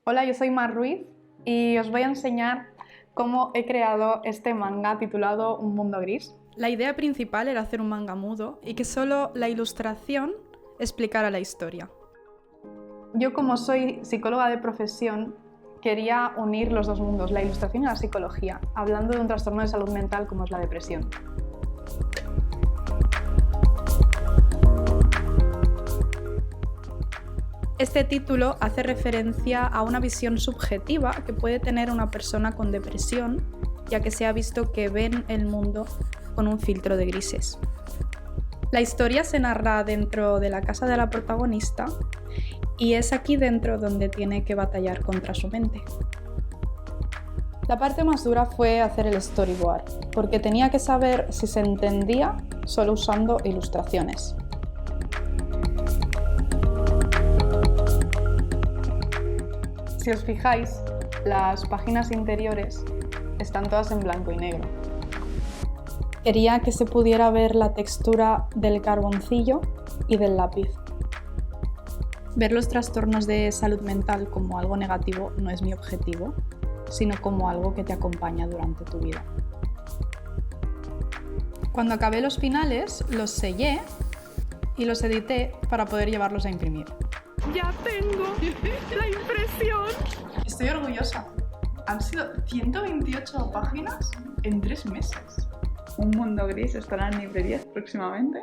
Hola, yo soy Mar Ruiz y os voy a enseñar cómo he creado este manga titulado Un mundo gris. La idea principal era hacer un manga mudo y que solo la ilustración explicara la historia. Yo, como soy psicóloga de profesión, quería unir los dos mundos, la ilustración y la psicología, hablando de un trastorno de salud mental como es la depresión. Este título hace referencia a una visión subjetiva que puede tener una persona con depresión, ya que se ha visto que ven el mundo con un filtro de grises. La historia se narra dentro de la casa de la protagonista y es aquí dentro donde tiene que batallar contra su mente. La parte más dura fue hacer el storyboard, porque tenía que saber si se entendía solo usando ilustraciones. Si os fijáis, las páginas interiores están todas en blanco y negro. Quería que se pudiera ver la textura del carboncillo y del lápiz. Ver los trastornos de salud mental como algo negativo no es mi objetivo, sino como algo que te acompaña durante tu vida. Cuando acabé los finales, los sellé y los edité para poder llevarlos a imprimir. ¡Ya tengo la impresión! Estoy orgullosa. Han sido 128 páginas en 3 meses. Un mundo gris estará en librerías próximamente.